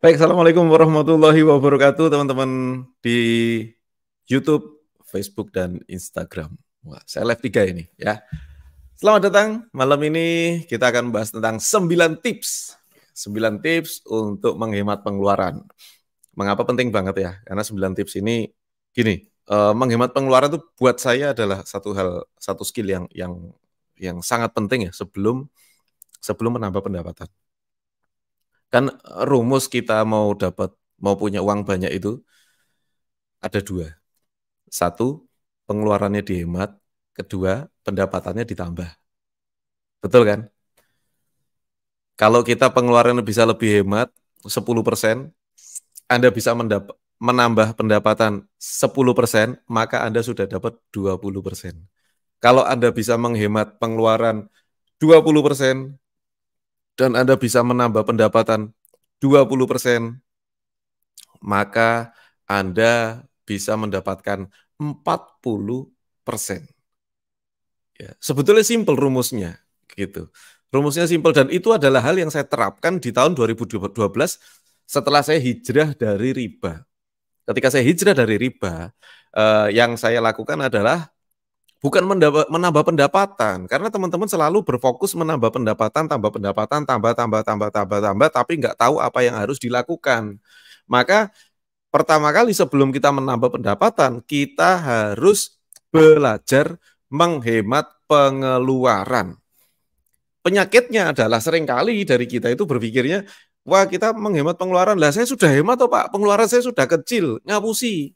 Baik, Assalamualaikum warahmatullahi wabarakatuh, teman-teman di YouTube, Facebook, dan Instagram. Wah, saya live 3 ini ya. Selamat datang, malam ini kita akan bahas tentang 9 tips. 9 tips untuk menghemat pengeluaran. Mengapa penting banget ya? Karena 9 tips ini gini, menghemat pengeluaran itu buat saya adalah satu skill yang sangat penting ya sebelum menambah pendapatan. Kan rumus kita mau punya uang banyak itu ada 2. 1, pengeluarannya dihemat. 2, pendapatannya ditambah. Betul kan? Kalau kita pengeluaran bisa lebih hemat, 10%, Anda bisa menambah pendapatan 10%, maka Anda sudah dapat 20%. Kalau Anda bisa menghemat pengeluaran 20%, dan Anda bisa menambah pendapatan 20%, maka Anda bisa mendapatkan 40%. Ya, sebetulnya simpel rumusnya, gitu. Rumusnya simpel dan itu adalah hal yang saya terapkan di tahun 2012 setelah saya hijrah dari riba. Ketika saya hijrah dari riba, yang saya lakukan adalah bukan menambah pendapatan, karena teman-teman selalu berfokus menambah pendapatan, tambah, tapi nggak tahu apa yang harus dilakukan. Maka pertama kali sebelum kita menambah pendapatan, kita harus belajar menghemat pengeluaran. Penyakitnya adalah seringkali dari kita itu berpikirnya, wah kita menghemat pengeluaran, lah saya sudah hemat toh Pak, pengeluaran saya sudah kecil, ngapusi.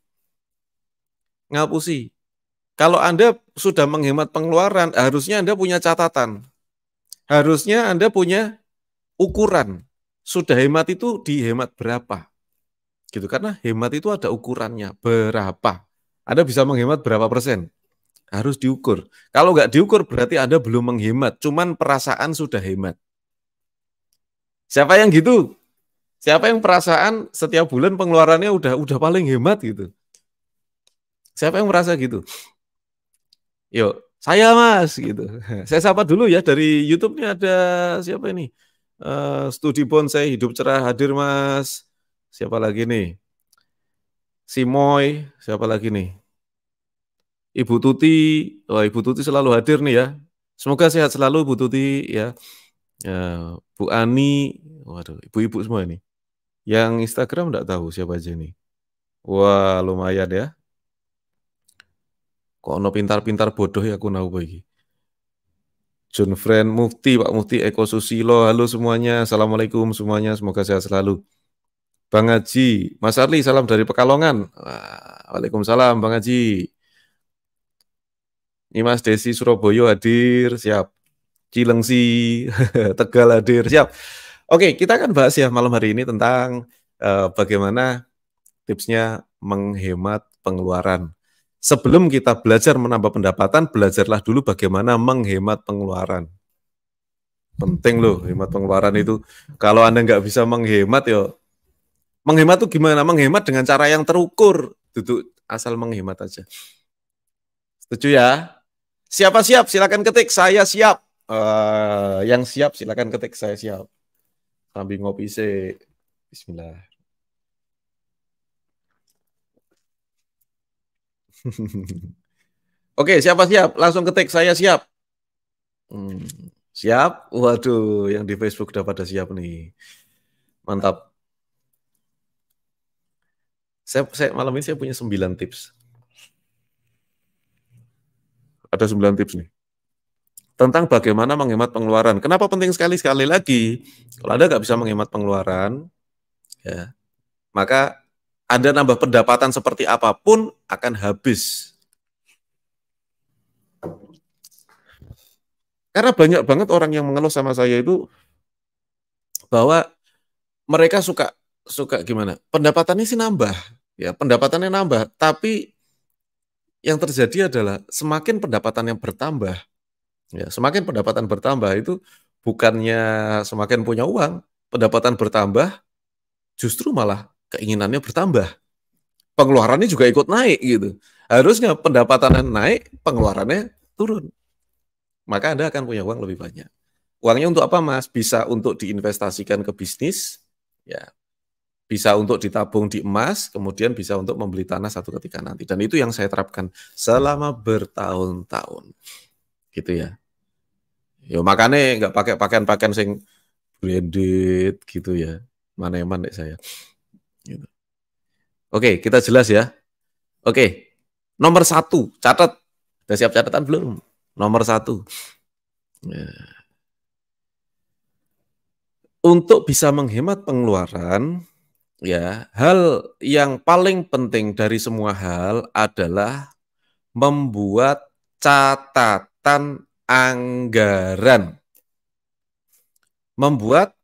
Kalau Anda sudah menghemat pengeluaran, harusnya Anda punya catatan. Harusnya Anda punya ukuran. Sudah hemat itu dihemat berapa? Gitu, karena hemat itu ada ukurannya, berapa. Anda bisa menghemat berapa persen? Harus diukur. Kalau nggak diukur berarti Anda belum menghemat, cuman perasaan sudah hemat. Siapa yang gitu? Siapa yang perasaan setiap bulan pengeluarannya udah paling hemat gitu? Siapa yang merasa gitu? Yuk, saya Mas gitu. Saya sapa dulu ya dari YouTube nih ada siapa ini? Studi Bonsai Hidup Cerah hadir Mas. Siapa lagi nih? Si Moy, siapa lagi nih? Ibu Tuti, oh Ibu Tuti selalu hadir nih ya. Semoga sehat selalu Bu Tuti ya. Ya, Bu Ani, waduh, ibu-ibu semua ini. Yang Instagram enggak tahu siapa aja nih. Wah, lumayan ya. Kok ono pintar-pintar bodoh ya aku nahu iki. John Friend Mufti, Pak Mufti Eko Susilo, halo semuanya. Assalamualaikum semuanya, semoga sehat selalu. Bang Haji, Mas Arli, salam dari Pekalongan. Waalaikumsalam, Bang Haji. Ini Mas Desi Surabaya hadir, siap. Cilengsi, Tegal hadir, siap. Oke, kita akan bahas ya malam hari ini tentang bagaimana tipsnya menghemat pengeluaran. Sebelum kita belajar menambah pendapatan, belajarlah dulu bagaimana menghemat pengeluaran. Penting loh, hemat pengeluaran itu. Kalau Anda nggak bisa menghemat, ya menghemat itu gimana? Menghemat dengan cara yang terukur. Duduk asal menghemat aja. Setuju ya? Siapa siap? Silakan ketik. Saya siap. Yang siap silakan ketik. Saya siap. Sambil ngopi sih. Bismillah. Oke, siapa siap? Langsung ketik. Saya siap. Siap? Waduh, yang di Facebook udah pada siap nih. Mantap. Saya malam ini saya punya 9 tips. Ada 9 tips nih. Tentang bagaimana menghemat pengeluaran. Kenapa penting sekali? Sekali lagi, kalau Anda nggak bisa menghemat pengeluaran, ya, maka Anda nambah pendapatan seperti apapun akan habis. Karena banyak banget orang yang mengeluh sama saya itu bahwa mereka suka gimana? Pendapatannya sih nambah, ya pendapatannya nambah, tapi yang terjadi adalah semakin pendapatan yang bertambah, ya semakin pendapatan bertambah itu bukannya semakin punya uang, pendapatan bertambah justru malah keinginannya bertambah. Pengeluarannya juga ikut naik gitu. Harusnya pendapatannya naik, pengeluarannya turun. Maka Anda akan punya uang lebih banyak. Uangnya untuk apa, Mas? Bisa untuk diinvestasikan ke bisnis, ya. Bisa untuk ditabung di emas, kemudian bisa untuk membeli tanah satu ketika nanti. Dan itu yang saya terapkan selama bertahun-tahun. Gitu ya. Ya makanya nggak pakai pakaian-pakaian sing branded gitu ya. Mana-mana deh saya. Gitu. Oke, kita jelas ya. Oke, nomor 1, catat. Udah siap catatan belum? Nomor 1. Ya. Untuk bisa menghemat pengeluaran, ya, hal yang paling penting dari semua hal adalah membuat catatan anggaran. Membuat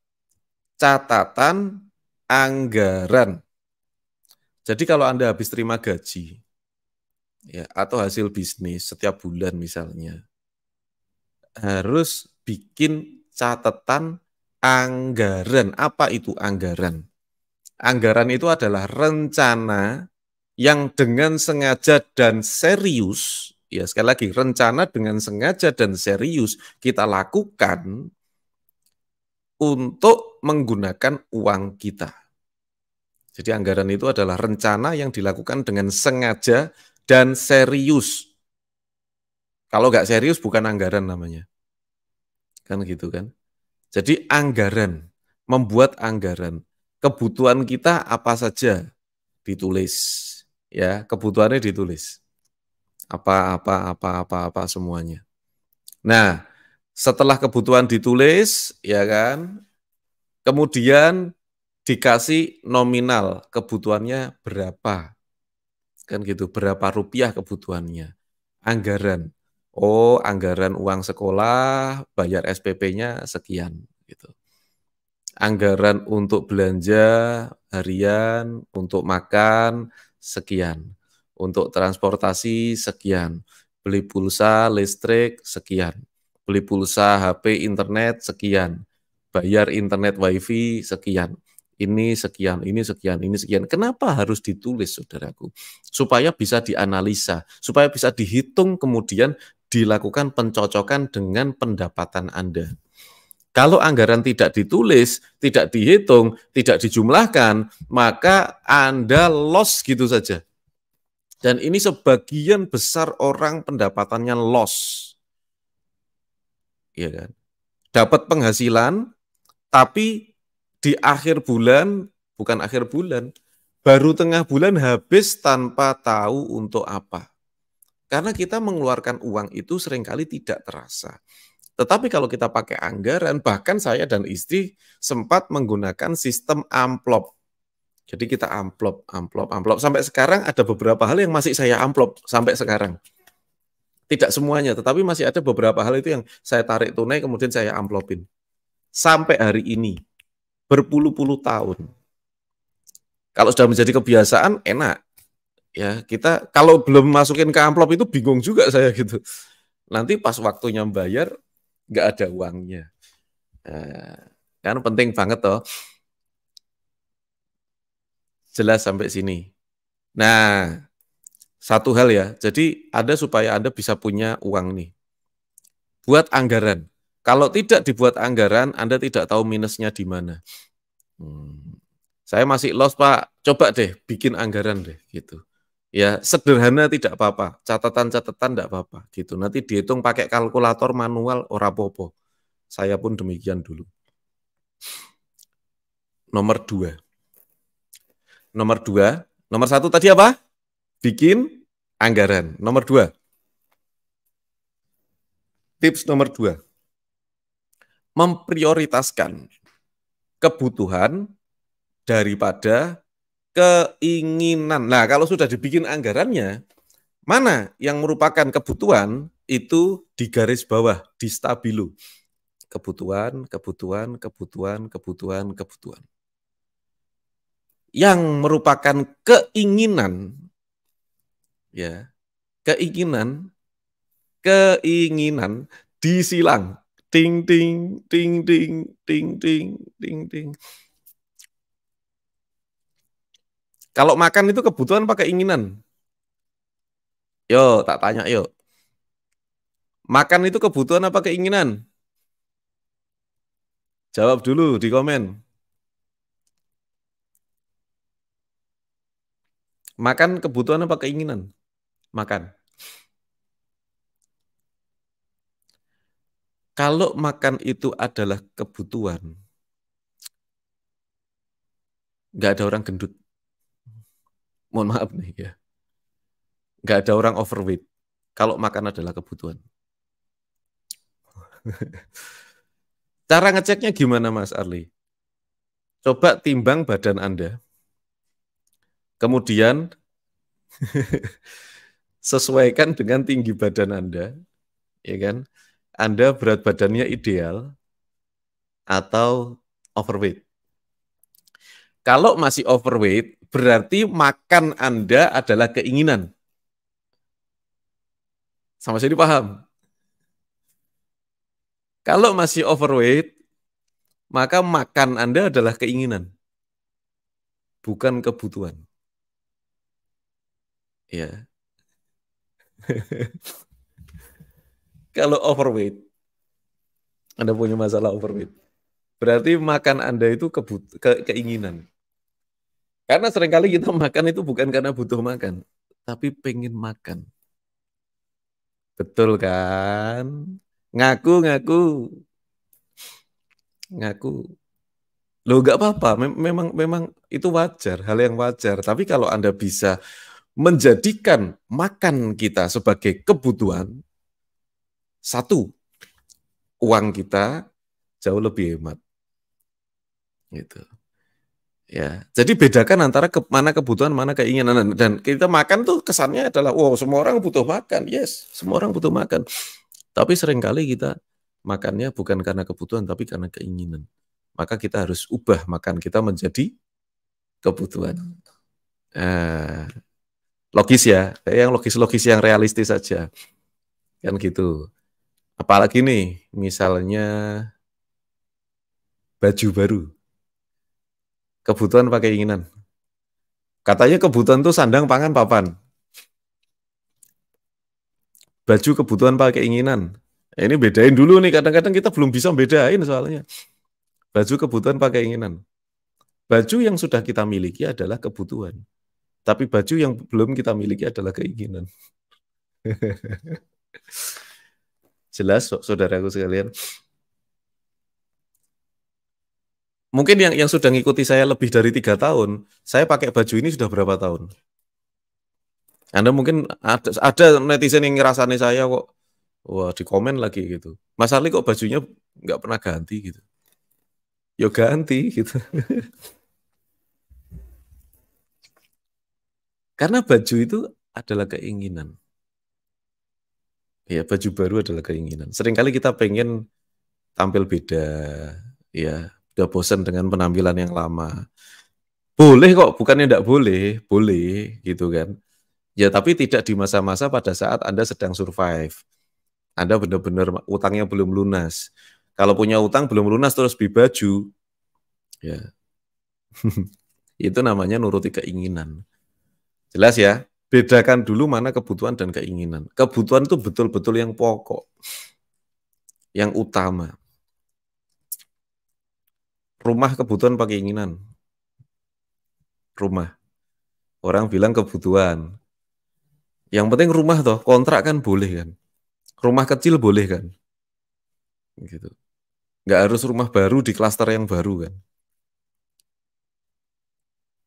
catatan anggaran. Jadi kalau Anda habis terima gaji, ya, atau hasil bisnis setiap bulan misalnya, harus bikin catatan anggaran. Apa itu anggaran? Anggaran itu adalah rencana yang dengan sengaja dan serius, ya sekali lagi, rencana dengan sengaja dan serius kita lakukan untuk menggunakan uang kita. Jadi anggaran itu adalah rencana yang dilakukan dengan sengaja dan serius. Kalau nggak serius bukan anggaran namanya. Kan gitu kan. Jadi anggaran, membuat anggaran. Kebutuhan kita apa saja ditulis. Ya, kebutuhannya ditulis. Apa semuanya. Nah, setelah kebutuhan ditulis, ya kan, kemudian dikasih nominal kebutuhannya berapa. Kan gitu, berapa rupiah kebutuhannya. Anggaran. Oh, anggaran uang sekolah, bayar SPP-nya sekian gitu. Anggaran untuk belanja harian, untuk makan sekian. Untuk transportasi sekian. Beli pulsa listrik sekian. Beli pulsa HP internet sekian. Bayar internet wifi sekian. Ini sekian, ini sekian, ini sekian. Kenapa harus ditulis, saudaraku? Supaya bisa dianalisa, supaya bisa dihitung, kemudian dilakukan pencocokan dengan pendapatan Anda. Kalau anggaran tidak ditulis, tidak dihitung, tidak dijumlahkan, maka Anda loss gitu saja. Dan ini sebagian besar orang pendapatannya loss. Ya kan? Dapat penghasilan, tapi di akhir bulan, bukan akhir bulan, baru tengah bulan habis tanpa tahu untuk apa. Karena kita mengeluarkan uang itu seringkali tidak terasa. Tetapi kalau kita pakai anggaran, bahkan saya dan istri sempat menggunakan sistem amplop. Jadi kita amplop. Sampai sekarang ada beberapa hal yang masih saya amplop sampai sekarang. Tidak semuanya, tetapi masih ada beberapa hal itu yang saya tarik tunai kemudian saya amplopin. Sampai hari ini, berpuluh-puluh tahun. Kalau sudah menjadi kebiasaan, enak. Ya, kita kalau belum masukin ke amplop itu bingung juga saya gitu. Nanti pas waktunya bayar, nggak ada uangnya. Kan penting banget toh. Jelas sampai sini. Nah, satu hal ya. Jadi ada supaya Anda bisa punya uang nih. Buat anggaran. Kalau tidak dibuat anggaran, Anda tidak tahu minusnya di mana. Saya masih lost, Pak. Coba deh bikin anggaran deh gitu. Ya, sederhana tidak apa-apa. Catatan-catatan tidak apa-apa gitu. Nanti dihitung pakai kalkulator manual ora popo. Saya pun demikian dulu. Nomor 2. Nomor 1 tadi apa? Bikin anggaran. Nomor 2. Tips nomor 2. Memprioritaskan kebutuhan daripada keinginan. Nah, kalau sudah dibikin anggarannya, mana yang merupakan kebutuhan itu di garis bawah, di stabilo. Kebutuhan. Yang merupakan keinginan, ya, keinginan disilang. Ting ting ting ting ting ting ting ting. Kalau makan itu kebutuhan apa keinginan? Yo, tak tanya yuk. Makan itu kebutuhan apa keinginan? Jawab dulu di komen. Makan kebutuhan apa keinginan? Makan. Kalau makan itu adalah kebutuhan, nggak ada orang gendut. Mohon maaf nih ya. Nggak ada orang overweight. Kalau makan adalah kebutuhan. Cara ngeceknya gimana Mas Arli? Coba timbang badan Anda. Kemudian sesuaikan dengan tinggi badan Anda, ya kan? Anda berat badannya ideal atau overweight. Kalau masih overweight, berarti makan Anda adalah keinginan. Sama sini paham? Kalau masih overweight, maka makan Anda adalah keinginan, bukan kebutuhan. Ya. Kalau overweight, Anda punya masalah overweight, berarti makan Anda itu keinginan. Karena seringkali kita makan itu bukan karena butuh makan, tapi pengen makan. Betul kan? Ngaku, ngaku. Ngaku. Loh nggak apa-apa, memang itu wajar, hal yang wajar. Tapi kalau Anda bisa menjadikan makan kita sebagai kebutuhan, satu, uang kita jauh lebih hemat. Gitu. Ya, jadi bedakan antara mana kebutuhan, mana keinginan. Dan kita makan tuh kesannya adalah, wow, semua orang butuh makan. Yes, semua orang butuh makan. Tapi seringkali kita makannya bukan karena kebutuhan, tapi karena keinginan. Maka kita harus ubah makan kita menjadi kebutuhan. Logis ya, yang logis-logis yang realistis saja. Kan gitu. Apalagi nih, misalnya baju baru. Kebutuhan pakai keinginan. Katanya kebutuhan tuh sandang, pangan, papan. Baju kebutuhan pakai keinginan. Ini bedain dulu nih, kadang-kadang kita belum bisa bedain soalnya. Baju kebutuhan pakai keinginan. Baju yang sudah kita miliki adalah kebutuhan. Tapi baju yang belum kita miliki adalah keinginan. Jelas, saudaraku sekalian. Mungkin yang sudah ngikuti saya lebih dari 3 tahun, saya pakai baju ini sudah berapa tahun? Anda mungkin ada netizen yang ngerasani saya kok, wah di komen lagi gitu. Mas Arli kok bajunya nggak pernah ganti gitu. Ya ganti gitu. Karena baju itu adalah keinginan. Ya, baju baru adalah keinginan. Seringkali kita pengen tampil beda, ya, udah bosan dengan penampilan yang lama. Boleh kok, bukannya enggak boleh, boleh gitu kan. Ya, tapi tidak di masa-masa pada saat Anda sedang survive. Anda benar-benar utangnya belum lunas. Kalau punya utang belum lunas terus beli baju, ya itu namanya nuruti keinginan. Jelas ya? Bedakan dulu mana kebutuhan dan keinginan. Kebutuhan itu betul-betul yang pokok, yang utama. Rumah kebutuhan pakai keinginan. Rumah. Orang bilang kebutuhan. Yang penting rumah toh, kontrak kan boleh kan. Rumah kecil boleh kan. Gitu. Nggak harus rumah baru di klaster yang baru kan.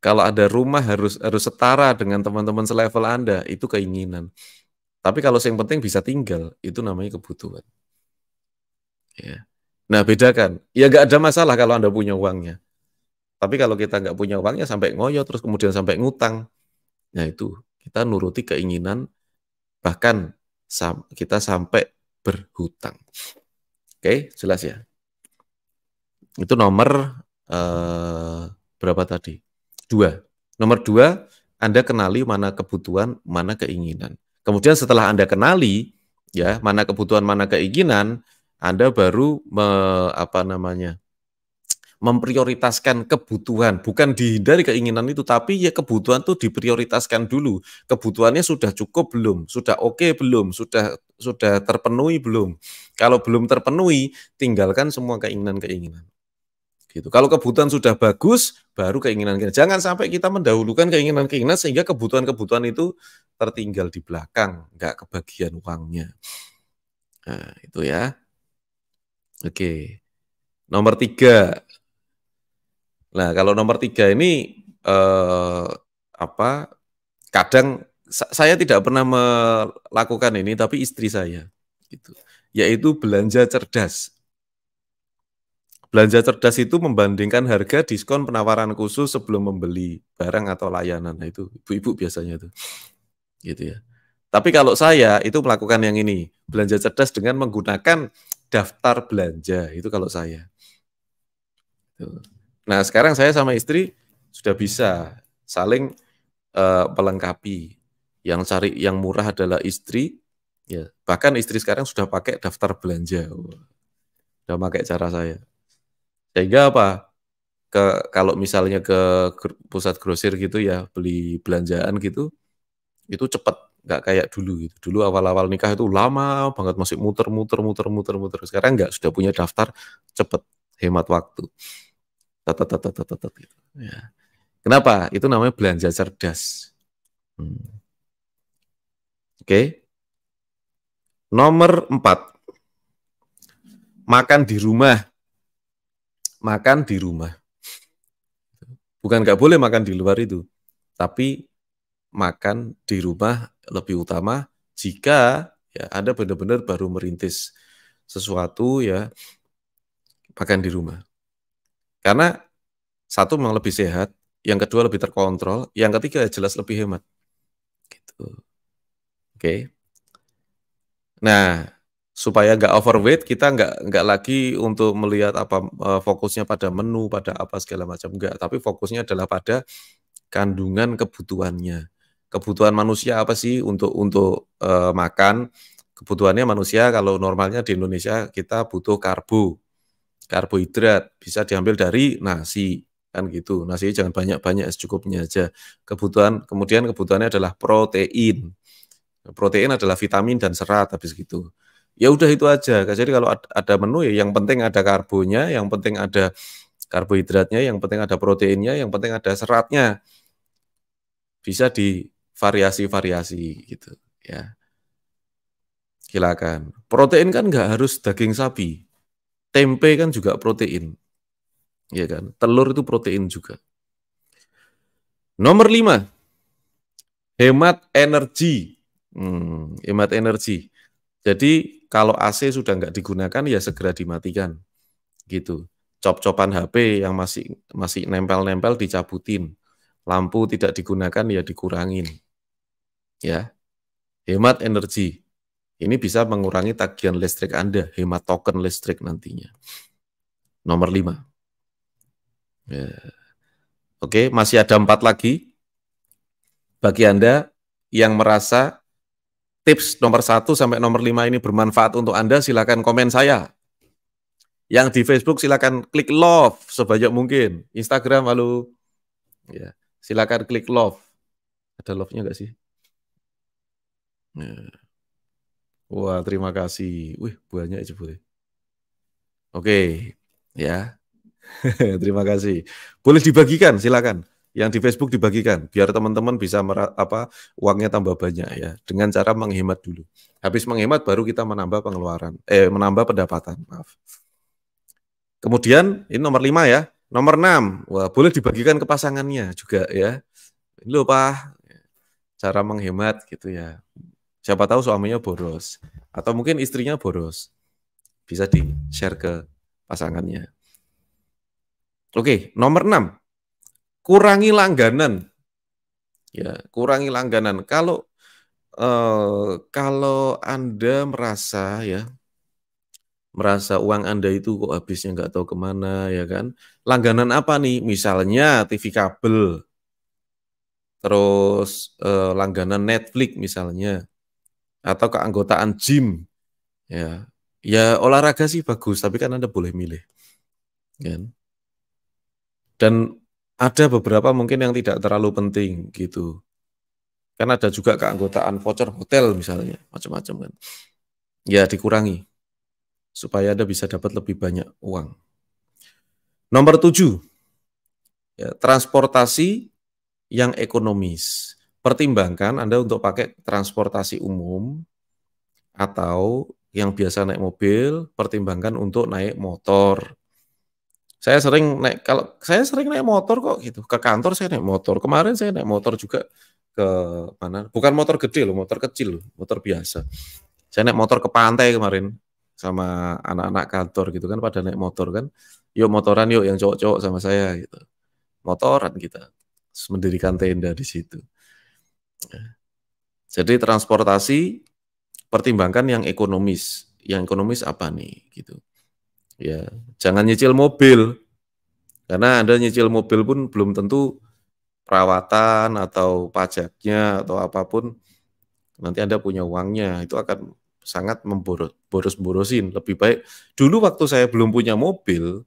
Kalau ada rumah harus setara dengan teman-teman selevel Anda, itu keinginan. Tapi kalau yang penting bisa tinggal, itu namanya kebutuhan. Ya. Nah, bedakan. Ya nggak ada masalah kalau Anda punya uangnya. Tapi kalau kita nggak punya uangnya sampai ngoyo, terus kemudian sampai ngutang, nah itu kita nuruti keinginan, bahkan kita sampai berhutang. Oke, jelas ya? Itu nomor berapa tadi? 2. Nomor 2, Anda kenali mana kebutuhan, mana keinginan. Kemudian setelah Anda kenali, ya mana kebutuhan, mana keinginan, Anda baru memprioritaskan kebutuhan, bukan dihindari keinginan itu, tapi ya kebutuhan itu diprioritaskan dulu. Kebutuhannya sudah cukup belum? Sudah oke belum? Sudah terpenuhi belum? Kalau belum terpenuhi, tinggalkan semua keinginan-keinginan. Gitu. Kalau kebutuhan sudah bagus, baru keinginan kita. Jangan sampai kita mendahulukan keinginan-keinginan sehingga kebutuhan-kebutuhan itu tertinggal di belakang, nggak kebagian uangnya. Nah, itu ya. Oke. Nomor 3. Nah, kalau nomor 3 ini kadang saya tidak pernah melakukan ini, tapi istri saya, gitu. Yaitu belanja cerdas. Belanja cerdas itu membandingkan harga, diskon, penawaran khusus sebelum membeli barang atau layanan. Nah, itu ibu-ibu biasanya itu, gitu ya. Tapi kalau saya itu melakukan yang ini, belanja cerdas dengan menggunakan daftar belanja, itu kalau saya. Nah, sekarang saya sama istri sudah bisa saling melengkapi. Yang cari yang murah adalah istri, ya. Bahkan istri sekarang sudah pakai daftar belanja, sudah pakai cara saya. Sehingga apa? Kalau misalnya ke pusat grosir gitu ya, beli belanjaan gitu, itu cepat, nggak kayak dulu gitu. Dulu awal-awal nikah itu lama banget, masih muter-muter. Sekarang nggak, sudah punya daftar, cepet, hemat waktu. Gitu. Ya. Kenapa? Itu namanya belanja cerdas. Oke. Nomor 4. Makan di rumah. Makan di rumah. Bukan nggak boleh makan di luar itu, tapi makan di rumah lebih utama jika ya Anda benar-benar baru merintis sesuatu ya, makan di rumah. Karena satu memang lebih sehat, yang kedua lebih terkontrol, yang ketiga jelas lebih hemat. Gitu. Oke. Nah, supaya nggak overweight, kita nggak lagi untuk melihat fokusnya pada menu, pada apa segala macam, enggak. Tapi fokusnya adalah pada kandungan kebutuhannya. Kebutuhan manusia apa sih untuk makan? Kebutuhannya manusia kalau normalnya di Indonesia kita butuh karbohidrat, bisa diambil dari nasi, kan gitu. Nasi jangan banyak-banyak, secukupnya aja. Kemudian kebutuhannya adalah protein. Protein adalah vitamin dan serat, habis gitu. Ya udah itu aja. Jadi kalau ada menu ya yang penting ada karbonya, yang penting ada karbohidratnya, yang penting ada proteinnya, yang penting ada seratnya. Bisa di variasi-variasi gitu ya. Silakan. Protein kan nggak harus daging sapi. Tempe kan juga protein. Ya kan? Telur itu protein juga. Nomor 5. Hemat energi. Hemat energi. Jadi kalau AC sudah nggak digunakan ya segera dimatikan. Gitu. Cop-copan HP yang masih nempel-nempel dicabutin. Lampu tidak digunakan ya dikurangin. Ya. Hemat energi. Ini bisa mengurangi tagihan listrik Anda, hemat token listrik nantinya. Nomor 5. Ya. Oke, masih ada 4 lagi. Bagi Anda yang merasa tips nomor 1 sampai nomor 5 ini bermanfaat untuk Anda, silakan komen saya. Yang di Facebook silakan klik love sebanyak mungkin. Instagram halo. Ya, silakan klik love. Ada love-nya nggak sih? Ya. Wah, terima kasih. Wih, banyak aja boleh. Oke, ya. Terima kasih. Boleh dibagikan, silakan. Yang di Facebook dibagikan, biar teman-teman bisa uangnya tambah banyak ya, dengan cara menghemat dulu. Habis menghemat baru kita menambah pengeluaran, menambah pendapatan. Maaf. Kemudian ini nomor 5 ya. Nomor 6, wah boleh dibagikan ke pasangannya juga ya. Ini loh Pak, cara menghemat gitu ya. Siapa tahu suaminya boros atau mungkin istrinya boros, bisa di-share ke pasangannya. Oke, nomor 6. Kurangi langganan. Ya, kurangi langganan. Kalau Anda merasa uang Anda itu kok habisnya nggak tahu kemana, ya kan? Langganan apa nih? Misalnya TV kabel, terus langganan Netflix misalnya, atau keanggotaan gym, ya. Ya olahraga sih bagus, tapi kan Anda boleh milih, kan? Dan ada beberapa mungkin yang tidak terlalu penting gitu. Kan ada juga keanggotaan voucher hotel misalnya, macam-macam kan. Ya dikurangi supaya Anda bisa dapat lebih banyak uang. Nomor 7, ya, transportasi yang ekonomis. Pertimbangkan Anda untuk pakai transportasi umum atau yang biasa naik mobil, pertimbangkan untuk naik motor. Saya sering naik motor kok gitu. Ke kantor saya naik motor. Kemarin saya naik motor juga ke mana? Bukan motor gede loh, motor kecil loh, motor biasa. Saya naik motor ke pantai kemarin sama anak-anak kantor gitu kan, pada naik motor kan. Yuk motoran yuk yang cowok-cowok sama saya gitu. Motoran kita. Terus mendirikan tenda di situ. Jadi transportasi pertimbangkan yang ekonomis. Yang ekonomis apa nih gitu. Ya, jangan nyicil mobil. Karena Anda nyicil mobil pun belum tentu perawatan atau pajaknya atau apapun nanti Anda punya uangnya, itu akan sangat boros-borosin. Lebih baik dulu waktu saya belum punya mobil,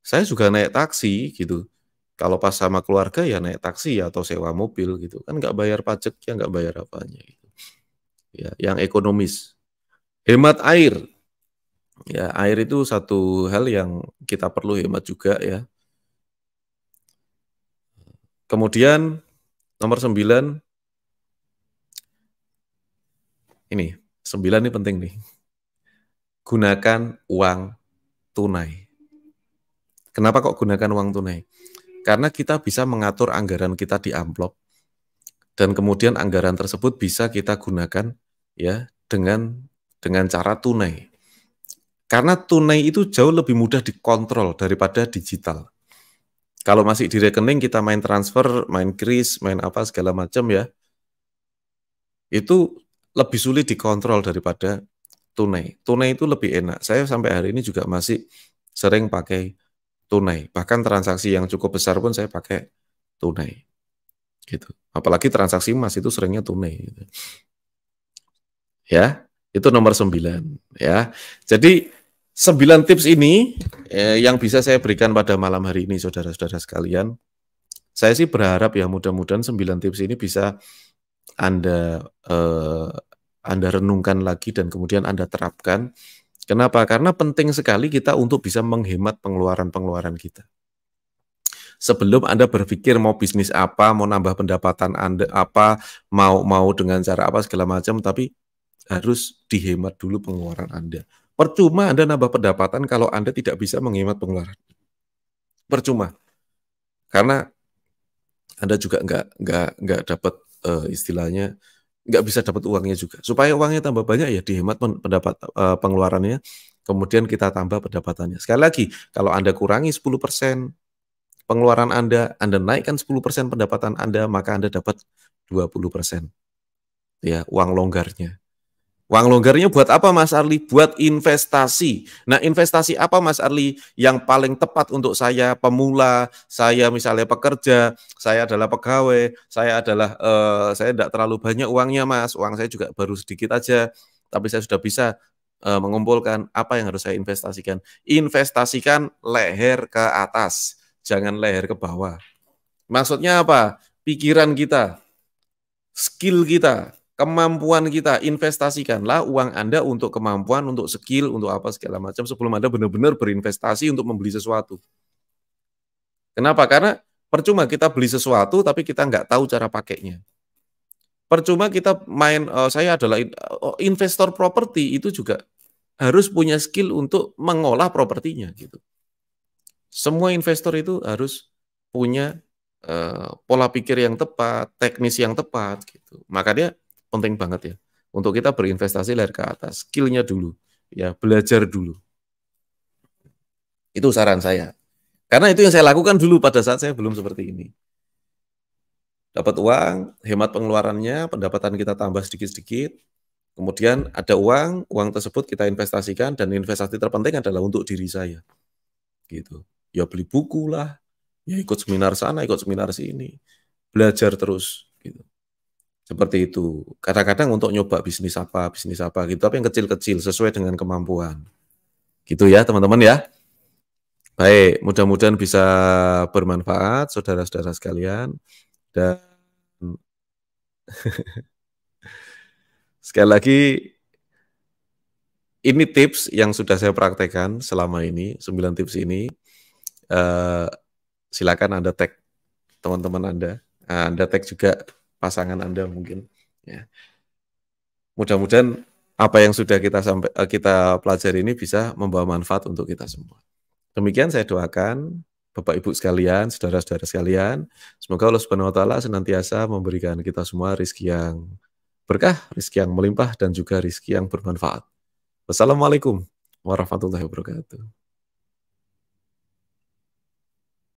saya juga naik taksi gitu. Kalau pas sama keluarga ya naik taksi atau sewa mobil gitu. Kan nggak bayar pajaknya, nggak bayar apanya gitu. Ya, yang ekonomis. Hemat air. Ya, air itu satu hal yang kita perlu hemat juga ya. Kemudian nomor 9, ini 9 ini penting nih. Gunakan uang tunai. Kenapa kok gunakan uang tunai? Karena kita bisa mengatur anggaran kita di amplop dan kemudian anggaran tersebut bisa kita gunakan ya dengan cara tunai. Karena tunai itu jauh lebih mudah dikontrol daripada digital. Kalau masih di rekening kita main transfer, main kris, main apa segala macam ya, itu lebih sulit dikontrol daripada tunai. Tunai itu lebih enak. Saya sampai hari ini juga masih sering pakai tunai. Bahkan transaksi yang cukup besar pun saya pakai tunai. Gitu. Apalagi transaksi emas itu seringnya tunai. Gitu. Ya, itu nomor 9. Ya, jadi 9 tips ini yang bisa saya berikan pada malam hari ini, saudara-saudara sekalian. Saya sih berharap ya mudah-mudahan 9 tips ini bisa Anda renungkan lagi dan kemudian Anda terapkan. Kenapa? Karena penting sekali kita untuk bisa menghemat pengeluaran-pengeluaran kita. Sebelum Anda berpikir mau bisnis apa, mau nambah pendapatan Anda apa, mau dengan cara apa segala macam, tapi harus dihemat dulu pengeluaran Anda. Percuma Anda nambah pendapatan kalau Anda tidak bisa menghemat pengeluaran. Percuma. Karena Anda juga nggak dapat istilahnya, nggak bisa dapat uangnya juga. Supaya uangnya tambah banyak ya dihemat pengeluarannya, kemudian kita tambah pendapatannya. Sekali lagi, kalau Anda kurangi 10% pengeluaran Anda naikkan 10% pendapatan Anda, maka Anda dapat 20%. Ya, uang longgarnya. Uang longgarnya buat apa Mas Arli? Buat investasi. Nah, investasi apa Mas Arli yang paling tepat untuk saya pemula, saya misalnya pekerja, saya adalah pegawai, saya tidak terlalu banyak uangnya Mas, uang saya juga baru sedikit aja, tapi saya sudah bisa mengumpulkan. Apa yang harus saya investasikan? Investasikan leher ke atas, jangan leher ke bawah. Maksudnya apa? Pikiran kita, skill kita, kemampuan kita, investasikanlah uang Anda untuk kemampuan, untuk skill, untuk apa segala macam sebelum Anda benar-benar berinvestasi untuk membeli sesuatu. Kenapa? Karena percuma kita beli sesuatu tapi kita nggak tahu cara pakainya. Percuma kita saya adalah investor properti, itu juga harus punya skill untuk mengolah propertinya gitu. Semua investor itu harus punya pola pikir yang tepat, teknis yang tepat gitu. Makanya penting banget ya untuk kita berinvestasi leher ke atas, skillnya dulu, ya belajar dulu. Itu saran saya. Karena itu yang saya lakukan dulu pada saat saya belum seperti ini. Dapat uang, hemat pengeluarannya, pendapatan kita tambah sedikit-sedikit, kemudian ada uang tersebut kita investasikan, dan investasi terpenting adalah untuk diri saya. Gitu. Ya beli buku lah, ya ikut seminar sana, ikut seminar sini, belajar terus gitu. Seperti itu. Kadang-kadang untuk nyoba bisnis apa gitu, tapi yang kecil-kecil sesuai dengan kemampuan. Gitu ya, teman-teman ya. Baik, mudah-mudahan bisa bermanfaat saudara-saudara sekalian, dan sekali lagi ini tips yang sudah saya praktekkan selama ini, 9 tips ini. silakan Anda tag teman-teman Anda tag juga pasangan Anda mungkin. Ya. Mudah-mudahan apa yang sudah kita pelajari ini bisa membawa manfaat untuk kita semua. Demikian saya doakan Bapak Ibu sekalian, saudara-saudara sekalian, semoga Allah Subhanahu wa taala senantiasa memberikan kita semua rezeki yang berkah, rezeki yang melimpah dan juga rezeki yang bermanfaat. Wassalamualaikum warahmatullahi wabarakatuh.